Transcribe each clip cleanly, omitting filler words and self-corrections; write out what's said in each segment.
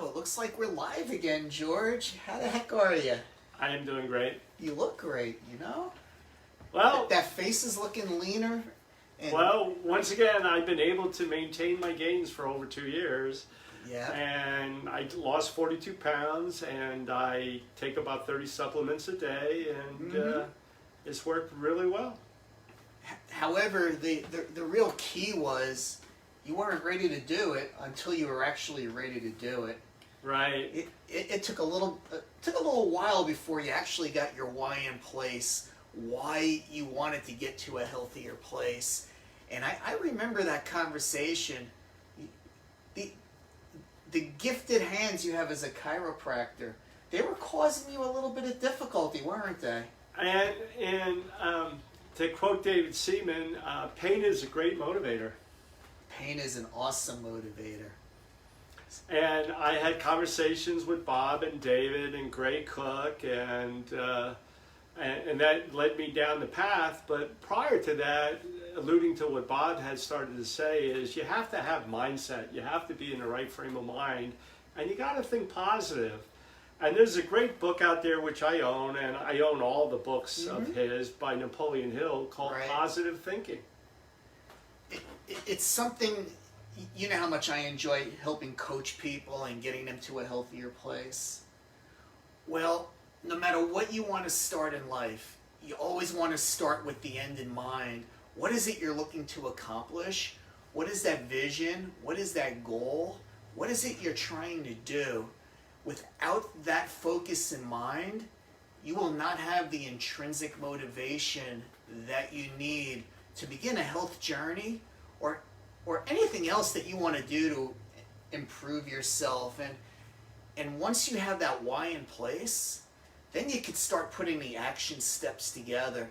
it looks like we're live again, George. How the heck are you? I am doing great. You look great, you know? Well, That face is looking leaner. And once again, I've been able to maintain my gains for over 2 years. yeah. And I lost 42 pounds, and I take about 30 supplements a day, and it's worked really well. However, the real key was you weren't ready to do it until you were actually ready to do it. Right. It took a little while before you actually got your why in place, why you wanted to get to a healthier place. And I remember that conversation. The gifted hands you have as a chiropractor, they were causing you a little bit of difficulty, weren't they? And to quote David Seaman, pain is a great motivator. Pain is an awesome motivator. And I had conversations with Bob and David and Gray Cook, and that led me down the path. But prior to that, alluding to what Bob had started to say, is you have to have mindset. You have to be in the right frame of mind, and you got to think positive. And there's a great book out there which I own, and I own all the books of his by Napoleon Hill, called Positive Thinking. It's something, you know how much I enjoy helping coach people and getting them to a healthier place. Well, no matter what you want to start in life, you always want to start with the end in mind. What is it you're looking to accomplish? What is that vision? What is that goal? What is it you're trying to do? Without that focus in mind, you will not have the intrinsic motivation that you need to begin a health journey or anything else that you want to do to improve yourself. And once you have that why in place, then you can start putting the action steps together.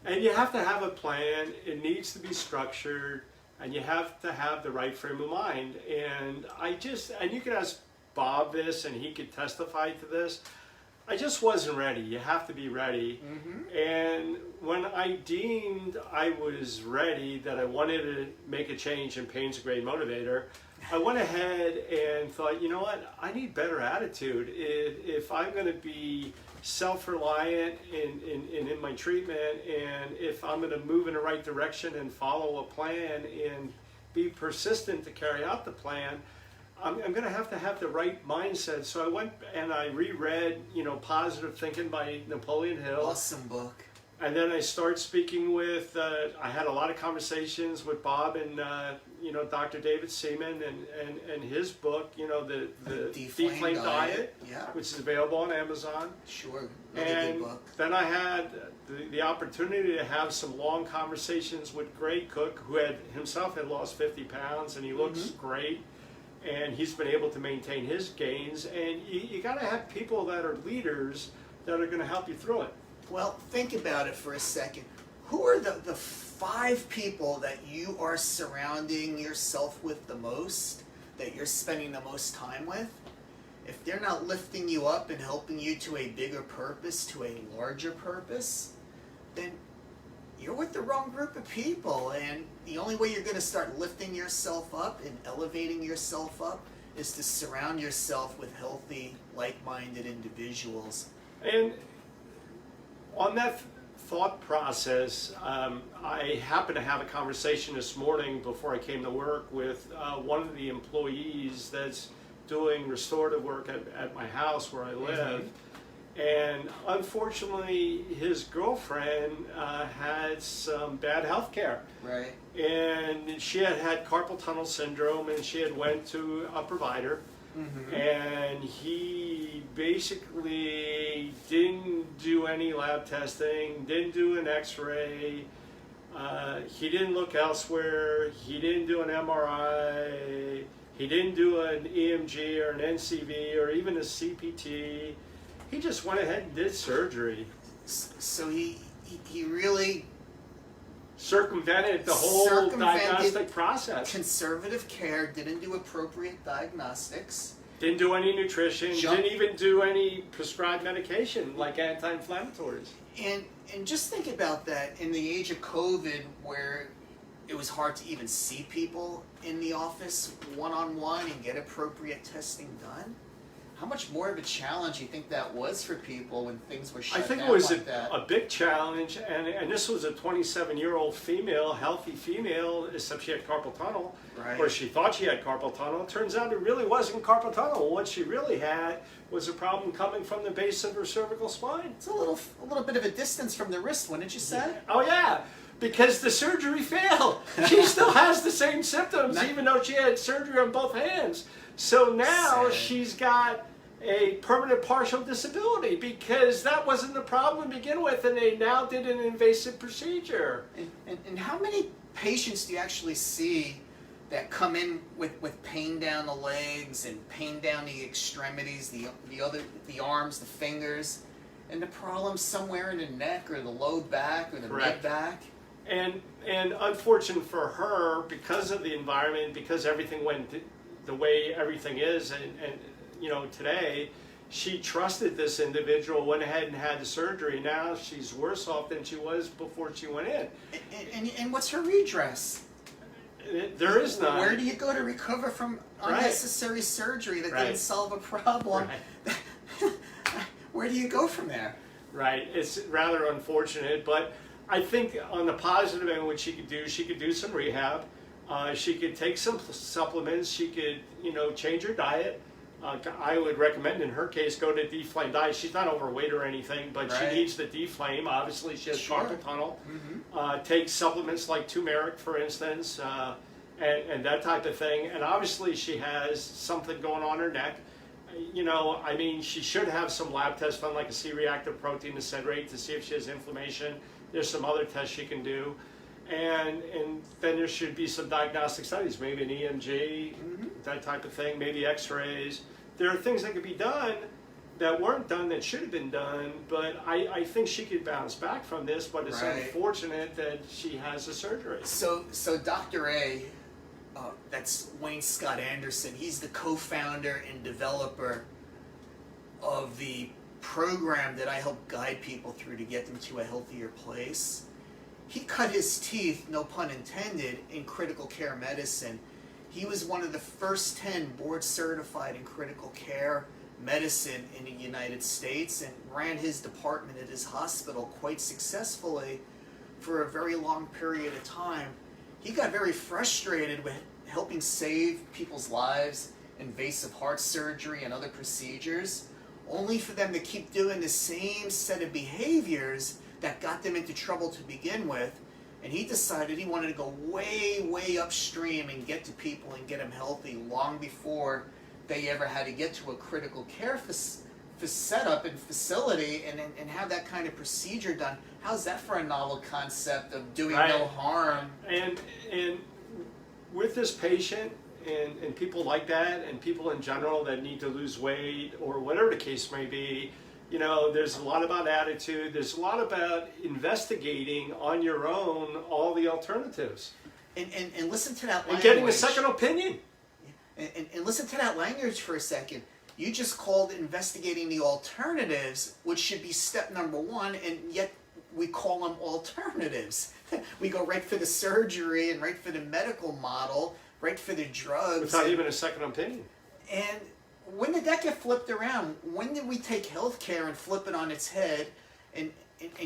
And you have to have a plan. It needs to be structured, and you have to have the right frame of mind. And you can ask Bob this, and he could testify to this. I just wasn't ready. You have to be ready. And when I deemed I was ready, that I wanted to make a change, and pain's a great motivator, I went ahead and thought, you know what, I need better attitude. If I'm going to be self-reliant in my treatment, and if I'm going to move in the right direction and follow a plan and be persistent to carry out the plan, I'm going to have the right mindset. So I went and I reread, Positive Thinking by Napoleon Hill. Awesome book. And then I started speaking with, I had a lot of conversations with Bob and, Dr. David Seaman and his book, the Deflame Diet, which is available on Amazon. Sure, and good book. Then I had the opportunity to have some long conversations with Gray Cook, who himself had lost 50 pounds, and he looks great. And he's been able to maintain his gains. And you got to have people that are leaders that are going to help you through it. Well, think about it for a second. Who are the 5 people that you are surrounding yourself with the most, that you're spending the most time with? If they're not lifting you up and helping you to a bigger purpose, to a larger purpose, then you're with the wrong group of people. And the only way you're going to start lifting yourself up and elevating yourself up is to surround yourself with healthy, like-minded individuals. And on that thought process, I happened to have a conversation this morning before I came to work with one of the employees that's doing restorative work at my house where I live. And unfortunately, his girlfriend had some bad health care. Right. And she had carpal tunnel syndrome, and she had went to a provider. And he basically didn't do any lab testing, didn't do an x-ray, he didn't look elsewhere, he didn't do an MRI, he didn't do an EMG or an NCV or even a CPT. He just went ahead and did surgery. So he really circumvented the whole diagnostic process. Conservative care, didn't do appropriate diagnostics. Didn't do any nutrition, didn't even do any prescribed medication like anti-inflammatories. And just think about that in the age of COVID, where it was hard to even see people in the office one-on-one and get appropriate testing done. How much more of a challenge do you think that was for people when things were shut I think down it was like that? a big challenge, and this was a 27-year-old female, healthy female, except she had carpal tunnel, Right. or she thought she had carpal tunnel. It turns out it really wasn't carpal tunnel. What she really had was a problem coming from the base of her cervical spine. It's a little bit of a distance from the wrist, wouldn't you say? Oh yeah, because the surgery failed. She still has the same symptoms, Not- even though she had surgery on both hands. So now Sad. she's got a permanent partial disability because that wasn't the problem to begin with, and they now did an invasive procedure. And how many patients do you actually see that come in with pain down the legs and pain down the extremities, the arms, the fingers, and the problem's somewhere in the neck or the low back or the Correct. mid back? And unfortunate for her, because of the environment, because everything went the way everything is, and you know, today, she trusted this individual, went ahead and had the surgery. Now she's worse off than she was before she went in. And what's her redress? There is none. Where do you go to recover from Right. unnecessary surgery that Right. didn't solve a problem? Where do you go from there? Right. It's rather unfortunate, but I think on the positive end, what she could do some rehab. She could take some supplements. She could, you know, change her diet. I would recommend, in her case, go to D-Flame diet. She's not overweight or anything, but Right. she needs the D-Flame. Obviously, she has Sure. carpal tunnel. Mm-hmm. Take supplements like turmeric, for instance, and that type of thing. And obviously, she has something going on her neck. You know, I mean, she should have some lab tests done, like a C-reactive protein to rate to see if she has inflammation. There's some other tests she can do. And then there should be some diagnostic studies, maybe an EMG, that type of thing, maybe x-rays. There are things that could be done that weren't done that should have been done, but I think she could bounce back from this, but it's Right. unfortunate that she has a surgery. So Dr. A, that's Wayne Scott Anderson. He's the co-founder and developer of the program that I help guide people through to get them to a healthier place. He cut his teeth, no pun intended, in critical care medicine. He was one of the first 10 board certified in critical care medicine in the United States and ran his department at his hospital quite successfully for a very long period of time. He got very frustrated with helping save people's lives, invasive heart surgery and other procedures, only for them to keep doing the same set of behaviors that got them into trouble to begin with. And he decided he wanted to go way upstream and get to people and get them healthy long before they ever had to get to a critical care setup and facility and have that kind of procedure done. How's that for a novel concept of doing Right. no harm? And with this patient and people like that, and people in general that need to lose weight or whatever the case may be, you know, there's a lot about attitude. There's a lot about investigating on your own all the alternatives And listen to that language. and getting a second opinion. And listen to that language for a second. You just called investigating the alternatives, which should be step number one, and yet we call them alternatives. We go right for the surgery and right for the medical model, right for the drugs. Without even a second opinion. And when did that get flipped around? When did we take healthcare and flip it on its head and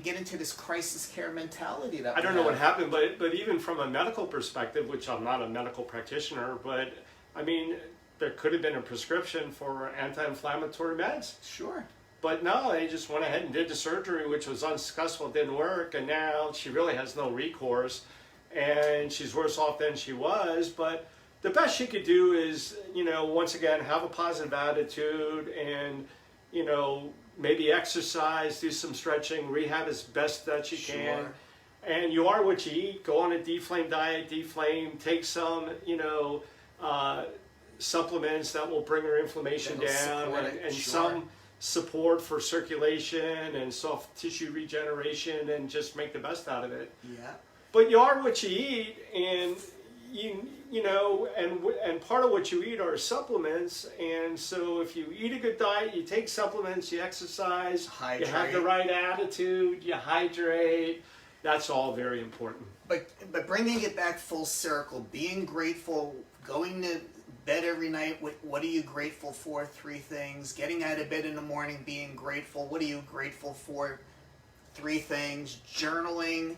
get into this crisis care mentality that I don't know what happened, but even from a medical perspective, which I'm not a medical practitioner, but I mean, there could have been a prescription for anti-inflammatory meds. Sure. But no, they just went ahead and did the surgery, which was unsuccessful, didn't work, and now she really has no recourse, and she's worse off than she was. But the best she could do is, you know, once again, have a positive attitude and, you know, maybe exercise, do some stretching, rehab as best that she can. Sure. And you are what you eat. Go on a D-Flame diet, D-Flame, take some, you know, supplements that will bring her inflammation That'll down, support it, and sure. some support for circulation and soft tissue regeneration, and just make the best out of it. Yeah. But you are what you eat, and you know, and part of what you eat are supplements. And so if you eat a good diet, you take supplements, you exercise, you have the Hydrate. right attitude, you hydrate. That's all very important. But bringing it back full circle, being grateful, going to bed every night, what are you grateful for? 3 things. Getting out of bed in the morning, being grateful. What are you grateful for? 3 things. Journaling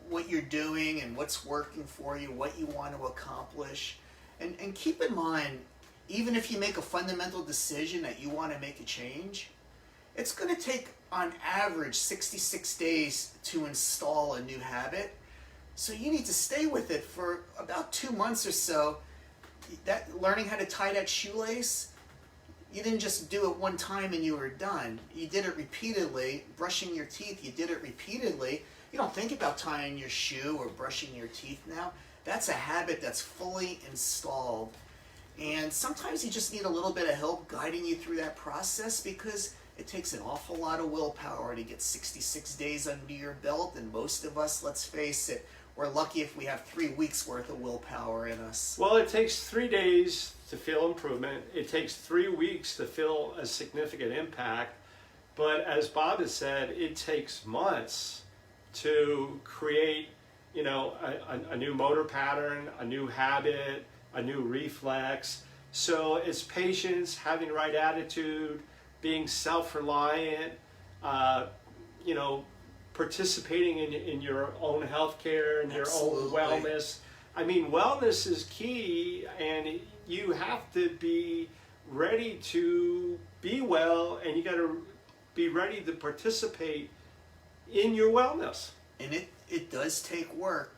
what you're doing and what's working for you, what you want to accomplish. And keep in mind, even if you make a fundamental decision that you want to make a change, it's going to take on average 66 days to install a new habit. So you need to stay with it for about 2 months or so. That learning how to tie that shoelace, you didn't just do it one time and you were done. You did it repeatedly. Brushing your teeth, you did it repeatedly. You don't think about tying your shoe or brushing your teeth now. That's a habit that's fully installed. And sometimes you just need a little bit of help guiding you through that process, because it takes an awful lot of willpower to get 66 days under your belt. And most of us, let's face it, we're lucky if we have 3 weeks worth of willpower in us. Well, it takes 3 days to feel improvement. It takes 3 weeks to feel a significant impact. But as Bob has said, it takes months to create, a new motor pattern, a new habit, a new reflex. So it's patience, having the right attitude, being self-reliant, participating in your own health care and your own wellness. I mean, wellness is key, and you have to be ready to be well, and you got to be ready to participate in your wellness. And it does take work,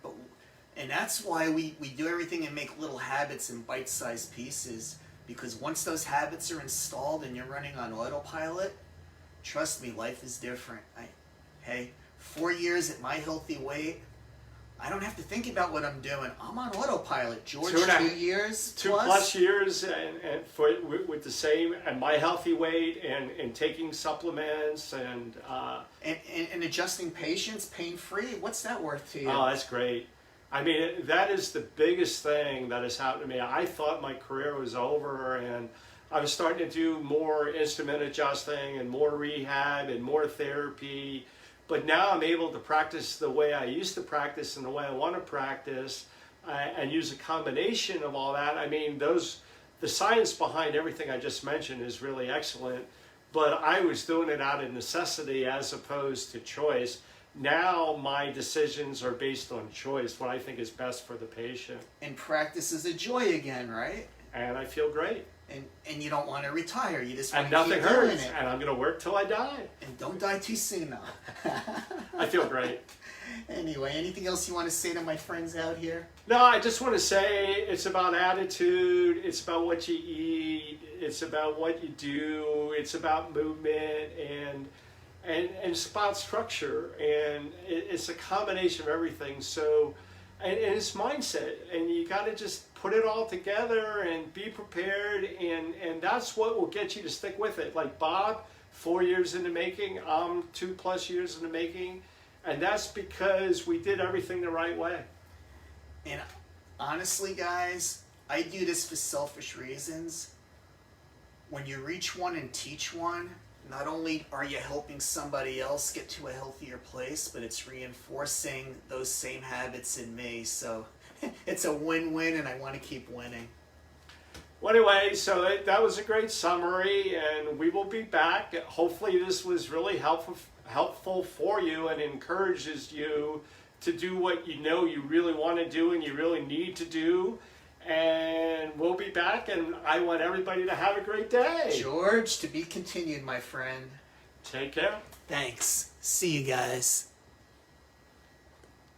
and that's why we do everything and make little habits in bite-sized pieces, because once those habits are installed and you're running on autopilot, trust me, life is different. 4 years at my healthy weight, I don't have to think about what I'm doing. I'm on autopilot. George, 2 years 2 plus? plus years and with the same, and my healthy weight, and taking supplements and adjusting patients, pain-free. What's that worth to you? Oh, that's great. I mean, that is the biggest thing that has happened to me. I thought my career was over, and I was starting to do more instrument adjusting and more rehab and more therapy. But now I'm able to practice the way I used to practice and the way I want to practice, and use a combination of all that. I mean, the science behind everything I just mentioned is really excellent, but I was doing it out of necessity as opposed to choice. Now my decisions are based on choice, what I think is best for the patient. And practice is a joy again, right? And I feel great. And you don't want to retire. You just want And to nothing keep doing hurts. it. And I'm going to work till I die. And don't die too soon now. I feel great. Anyway, anything else you want to say to my friends out here? No, I just want to say it's about attitude. It's about what you eat. It's about what you do. It's about movement, and it's about structure. And it's a combination of everything. So, and it's mindset. And you got to just put it all together and be prepared. And that's what will get you to stick with it. Like Bob, 4 years in the making. I'm 2+ years in the making. And that's because we did everything the right way. And honestly, guys, I do this for selfish reasons. When you reach one and teach one, not only are you helping somebody else get to a healthier place, but it's reinforcing those same habits in me. So it's a win-win, and I want to keep winning. Well, anyway, so that was a great summary, and we will be back. Hopefully this was really helpful for you and encourages you to do what you know you really want to do and you really need to do. And we'll be back, and I want everybody to have a great day. George, to be continued, my friend. Take care. Thanks. See you guys.